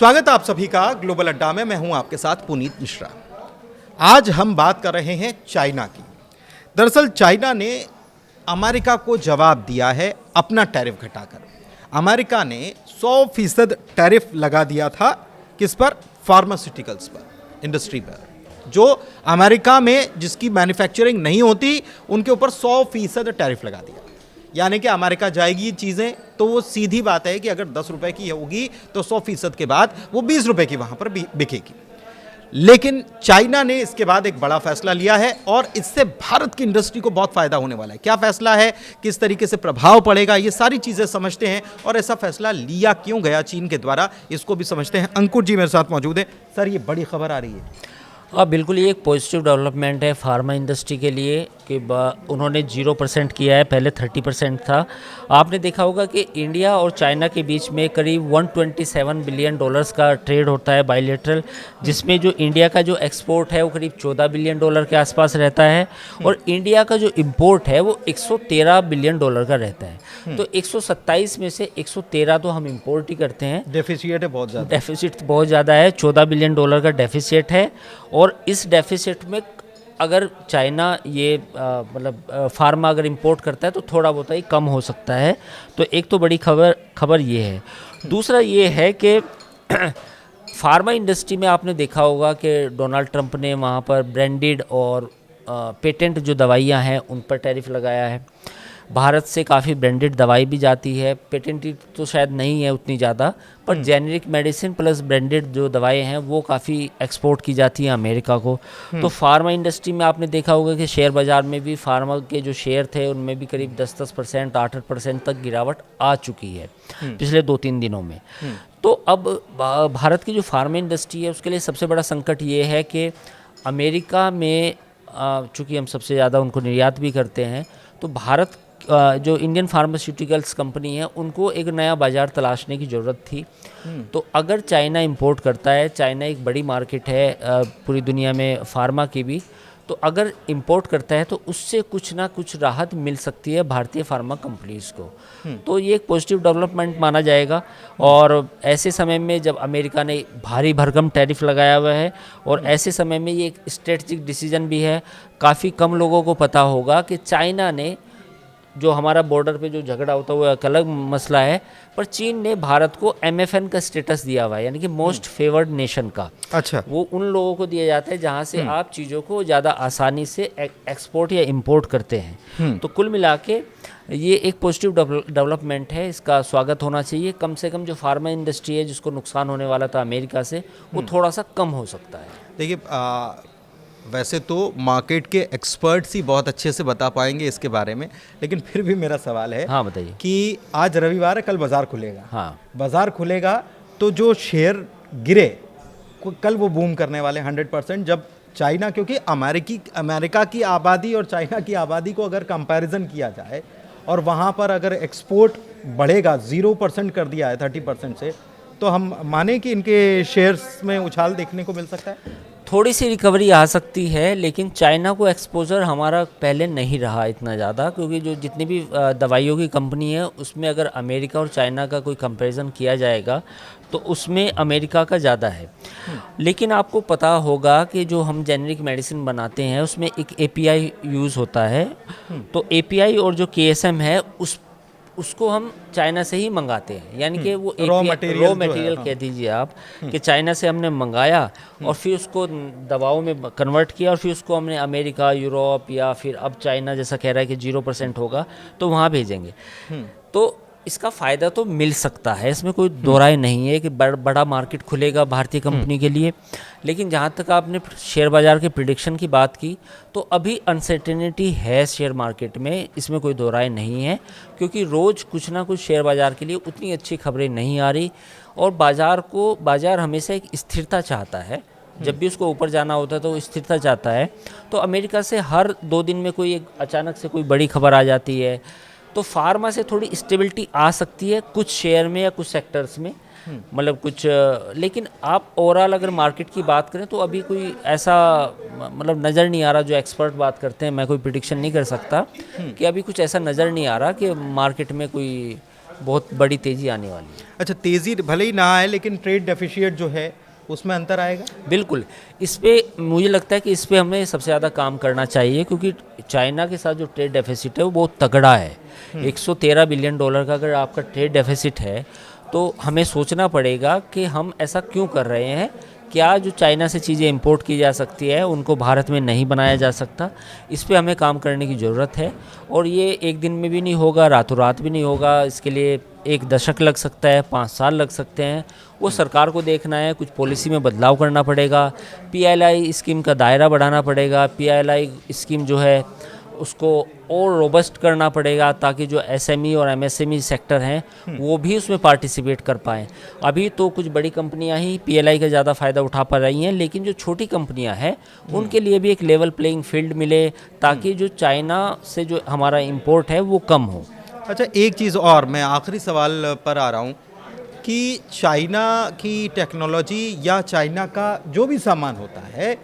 स्वागत है आप सभी का ग्लोबल अड्डा में। मैं हूं आपके साथ पुनीत मिश्रा। आज हम बात कर रहे हैं चाइना की। दरअसल चाइना ने अमेरिका को जवाब दिया है अपना टैरिफ घटाकर। अमेरिका ने 100% टैरिफ लगा दिया था किस पर? फार्मास्यूटिकल्स पर, इंडस्ट्री पर। जो अमेरिका में जिसकी मैन्युफैक्चरिंग नहीं होती उनके ऊपर 100% टैरिफ लगा दिया। यानी कि अमेरिका जाएगी चीज़ें तो वो सीधी बात है कि अगर 10 रुपए की होगी तो 100% के बाद वो 20 रुपए की वहाँ पर बिकेगी। लेकिन चाइना ने इसके बाद एक बड़ा फैसला लिया है और इससे भारत की इंडस्ट्री को बहुत फायदा होने वाला है। क्या फैसला है, किस तरीके से प्रभाव पड़ेगा, ये सारी चीज़ें समझते हैं और ऐसा फैसला लिया क्यों गया चीन के द्वारा, इसको भी समझते हैं। अंकुर जी मेरे साथ मौजूद हैं। सर, ये बड़ी खबर आ रही है। बिल्कुल, ये एक पॉजिटिव डेवलपमेंट है फार्मा इंडस्ट्री के लिए कि उन्होंने 0% किया है, पहले 30% था। आपने देखा होगा कि इंडिया और चाइना के बीच में करीब $127 बिलियन का ट्रेड होता है बायलैटरल, जिसमें जो इंडिया का जो एक्सपोर्ट है वो करीब $14 बिलियन के आसपास रहता है और इंडिया का जो इंपोर्ट है वो $113 बिलियन का रहता है। तो 127 में से 113 तो हम इंपोर्ट ही करते हैं। डेफिसिट है बहुत ज़्यादा, डेफिसिट बहुत ज़्यादा है, $14 बिलियन का डेफिसिट है। और इस डेफिसिट में अगर चाइना ये फार्मा अगर इंपोर्ट करता है तो थोड़ा बहुत ही कम हो सकता है। तो एक तो बड़ी खबर ये है। दूसरा ये है कि फार्मा इंडस्ट्री में आपने देखा होगा कि डोनाल्ड ट्रंप ने वहाँ पर ब्रांडेड और पेटेंट जो दवाइयाँ हैं उन पर टैरिफ लगाया है। भारत से काफ़ी ब्रांडेड दवाई भी जाती है, पेटेंटेड तो शायद नहीं है उतनी ज़्यादा, पर जेनेरिक मेडिसिन प्लस ब्रांडेड जो दवाएं हैं वो काफ़ी एक्सपोर्ट की जाती हैं अमेरिका को। तो फार्मा इंडस्ट्री में आपने देखा होगा कि शेयर बाज़ार में भी फार्मा के जो शेयर थे उनमें भी करीब 10% 8% तक गिरावट आ चुकी है पिछले 2-3 दिनों में। तो अब भारत की जो फार्मा इंडस्ट्री है उसके लिए सबसे बड़ा संकट ये है कि अमेरिका में चूँकि हम सबसे ज़्यादा उनको निर्यात भी करते हैं, तो भारत जो इंडियन फार्मास्यूटिकल्स कंपनी है उनको एक नया बाज़ार तलाशने की ज़रूरत थी। तो अगर चाइना इंपोर्ट करता है, चाइना एक बड़ी मार्केट है पूरी दुनिया में फार्मा की भी, तो अगर इंपोर्ट करता है तो उससे कुछ ना कुछ राहत मिल सकती है भारतीय फार्मा कंपनीज़ को। तो ये एक पॉजिटिव डेवलपमेंट माना जाएगा। और ऐसे समय में जब अमेरिका ने भारी भरकम टैरिफ लगाया हुआ है और ऐसे समय में ये एक स्ट्रेटजिक डिसीजन भी है। काफ़ी कम लोगों को पता होगा कि चाइना ने, जो हमारा बॉर्डर पे जो झगड़ा होता है वो एक अलग मसला है, पर चीन ने भारत को MFN का स्टेटस दिया हुआ है, यानी कि मोस्ट फेवर्ड नेशन का। अच्छा, वो उन लोगों को दिया जाता है जहां से आप चीज़ों को ज़्यादा आसानी से एक्सपोर्ट या इंपोर्ट करते हैं। तो कुल मिला के ये एक पॉजिटिव डेवलपमेंट है, इसका स्वागत होना चाहिए। कम से कम जो फार्मा इंडस्ट्री है जिसको नुकसान होने वाला था अमेरिका से, वो थोड़ा सा कम हो सकता है। देखिए, वैसे तो मार्केट के एक्सपर्ट्स ही बहुत अच्छे से बता पाएंगे इसके बारे में, लेकिन फिर भी मेरा सवाल है। हाँ, बताइए। कि आज रविवार है, कल बाजार खुलेगा। हाँ, बाजार खुलेगा तो जो शेयर गिरे कल वो बूम करने वाले 100%। जब चाइना, क्योंकि अमेरिका की आबादी और चाइना की आबादी को अगर कंपैरिजन किया जाए और वहाँ पर अगर एक्सपोर्ट बढ़ेगा, 0% कर दिया है 30% से, तो हम माने कि इनके शेयर्स में उछाल देखने को मिल सकता है। थोड़ी सी रिकवरी आ सकती है, लेकिन चाइना को एक्सपोजर हमारा पहले नहीं रहा इतना ज़्यादा, क्योंकि जो जितनी भी दवाइयों की कंपनी है उसमें अगर अमेरिका और चाइना का कोई कंपैरिजन किया जाएगा तो उसमें अमेरिका का ज़्यादा है। लेकिन आपको पता होगा कि जो हम जेनेरिक मेडिसिन बनाते हैं उसमें एक API यूज़ होता है। तो API और जो KSM है उसको हम चाइना से ही मंगाते हैं, यानी कि वो रॉ मटेरियल कह दीजिए आप, कि चाइना से हमने मंगाया और फिर उसको दवाओं में कन्वर्ट किया और फिर उसको हमने अमेरिका, यूरोप या फिर अब चाइना जैसा कह रहा है कि 0% होगा तो वहाँ भेजेंगे। तो इसका फ़ायदा तो मिल सकता है, इसमें कोई दो राय नहीं है कि बड़ा मार्केट खुलेगा भारतीय कंपनी के लिए। लेकिन जहाँ तक आपने शेयर बाज़ार के प्रिडिक्शन की बात की, तो अभी अनसर्टेनिटी है शेयर मार्केट में, इसमें कोई दो राय नहीं है, क्योंकि रोज़ कुछ ना कुछ शेयर बाज़ार के लिए उतनी अच्छी खबरें नहीं आ रही। और बाज़ार हमेशा एक स्थिरता चाहता है, जब भी उसको ऊपर जाना होता है तो वो स्थिरता चाहता है। तो अमेरिका से हर 2 दिन में कोई एक अचानक से कोई बड़ी खबर आ जाती है, तो फार्मा से थोड़ी स्टेबिलिटी आ सकती है कुछ शेयर में या कुछ सेक्टर्स में, मतलब कुछ। लेकिन आप ओवरऑल अगर मार्केट की बात करें तो अभी कोई ऐसा नज़र नहीं आ रहा, जो एक्सपर्ट बात करते हैं, मैं कोई प्रिडिक्शन नहीं कर सकता कि अभी कुछ ऐसा नज़र नहीं आ रहा कि मार्केट में कोई बहुत बड़ी तेज़ी आने वाली है। अच्छा, तेज़ी भले ही ना आए लेकिन ट्रेड डेफिशिएट जो है उसमें अंतर आएगा। बिल्कुल, इस पे मुझे लगता है कि इस पे हमें सबसे ज़्यादा काम करना चाहिए, क्योंकि चाइना के साथ जो ट्रेड डेफिसिट है वो बहुत तगड़ा है। 113 बिलियन डॉलर का अगर आपका ट्रेड डेफिसिट है तो हमें सोचना पड़ेगा कि हम ऐसा क्यों कर रहे हैं। क्या जो चाइना से चीज़ें इंपोर्ट की जा सकती है उनको भारत में नहीं बनाया जा सकता, इस पे हमें काम करने की ज़रूरत है। और ये एक दिन में भी नहीं होगा, रातों रात भी नहीं होगा, इसके लिए 1 दशक लग सकता है, 5 साल लग सकते हैं। वो सरकार को देखना है, कुछ पॉलिसी में बदलाव करना पड़ेगा, PLI स्कीम का दायरा बढ़ाना पड़ेगा, PLI स्कीम जो है उसको और रोबस्ट करना पड़ेगा ताकि जो SME और MSME सेक्टर हैं वो भी उसमें पार्टिसिपेट कर पाएँ। अभी तो कुछ बड़ी कंपनियां ही PLI का ज़्यादा फ़ायदा उठा पा रही हैं, लेकिन जो छोटी कंपनियां हैं उनके लिए भी एक लेवल प्लेइंग फील्ड मिले ताकि जो चाइना से जो हमारा इंपोर्ट है वो कम हो। अच्छा, एक चीज़ और, मैं आखिरी सवाल पर आ रहा हूँ कि चाइना की टेक्नोलॉजी या चाइना का जो भी सामान होता है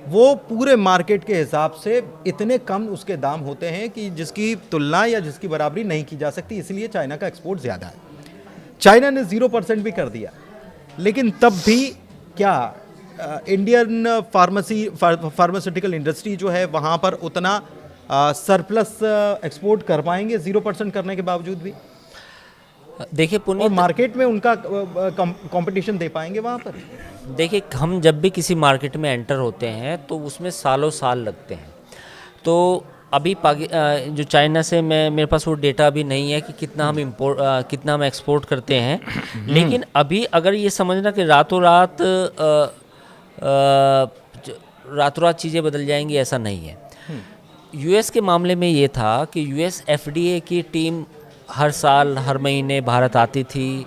वो पूरे मार्केट के हिसाब से इतने कम उसके दाम होते हैं कि जिसकी तुलना या जिसकी बराबरी नहीं की जा सकती, इसलिए चाइना का एक्सपोर्ट ज़्यादा है। चाइना ने 0% भी कर दिया, लेकिन तब भी क्या इंडियन फार्मास्यूटिकल इंडस्ट्री जो है वहाँ पर उतना सरप्लस एक्सपोर्ट कर पाएंगे 0% करने के बावजूद भी? देखिए और पुनीत, मार्केट में उनका कंपटीशन दे पाएंगे वहाँ पर? देखिए हम जब भी किसी मार्केट में एंटर होते हैं तो उसमें सालों साल लगते हैं। तो अभी जो चाइना से मेरे पास वो डेटा अभी नहीं है कि कितना हम एक्सपोर्ट करते हैं, लेकिन अभी अगर ये समझना कि रातों रात चीज़ें बदल जाएंगी, ऐसा नहीं है। US के मामले में ये था कि US FDA की टीम हर साल हर महीने भारत आती थी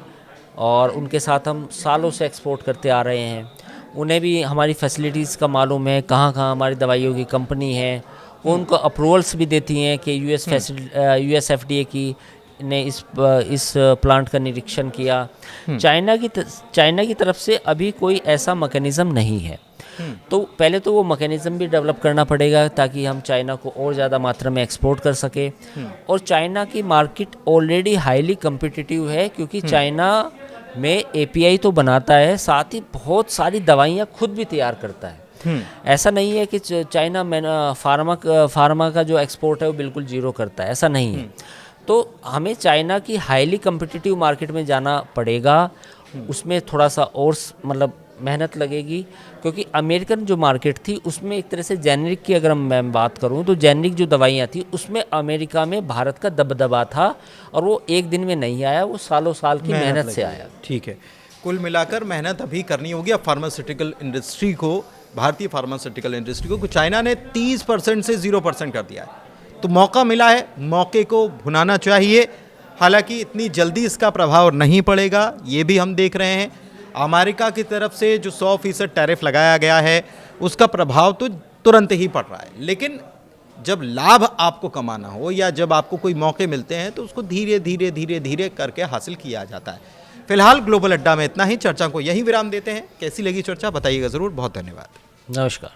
और उनके साथ हम सालों से एक्सपोर्ट करते आ रहे हैं। उन्हें भी हमारी फैसिलिटीज़ का मालूम है, कहाँ कहाँ हमारी दवाइयों की कंपनी है। वो उनको अप्रूवल्स भी देती हैं कि US FDA की ने इस प्लांट का निरीक्षण किया। चाइना की तरफ से अभी कोई ऐसा मैकेनिज़्म नहीं है। तो पहले तो वो मैकेनिज़्म भी डेवलप करना पड़ेगा ताकि हम चाइना को और ज़्यादा मात्रा में एक्सपोर्ट कर सके। और चाइना की मार्केट ऑलरेडी हाईली कम्पिटिटिव है, क्योंकि चाइना में API तो बनाता है, साथ ही बहुत सारी दवाइयाँ खुद भी तैयार करता है। ऐसा नहीं है कि चाइना फार्मा का जो एक्सपोर्ट है वो बिल्कुल ज़ीरो करता है, ऐसा नहीं है। तो हमें चाइना की हाईली कम्पिटिटिव मार्केट में जाना पड़ेगा, उसमें थोड़ा सा और मतलब मेहनत लगेगी, क्योंकि अमेरिकन जो मार्केट थी उसमें एक तरह से जेनरिक की अगर मैं बात करूं तो जेनरिक जो दवाइयां थी उसमें अमेरिका में भारत का दबदबा था, और वो एक दिन में नहीं आया, वो सालों साल की मेहनत से आया। ठीक है, कुल मिलाकर मेहनत अभी करनी होगी अब फार्मास्यूटिकल इंडस्ट्री को, भारतीय फार्मास्यूटिकल इंडस्ट्री को। चाइना ने 30% से 0% कर दिया है, तो मौका मिला है, मौके को भुनाना चाहिए। हालांकि इतनी जल्दी इसका प्रभाव नहीं पड़ेगा, ये भी हम देख रहे हैं। अमेरिका की तरफ से जो 100% टैरिफ लगाया गया है उसका प्रभाव तो तुरंत ही पड़ रहा है, लेकिन जब लाभ आपको कमाना हो या जब आपको कोई मौके मिलते हैं तो उसको धीरे धीरे धीरे धीरे करके हासिल किया जाता है। फिलहाल ग्लोबल अड्डा में इतना ही, चर्चा को यहीं विराम देते हैं। कैसी लगी चर्चा बताइएगा ज़रूर। बहुत धन्यवाद। नमस्कार।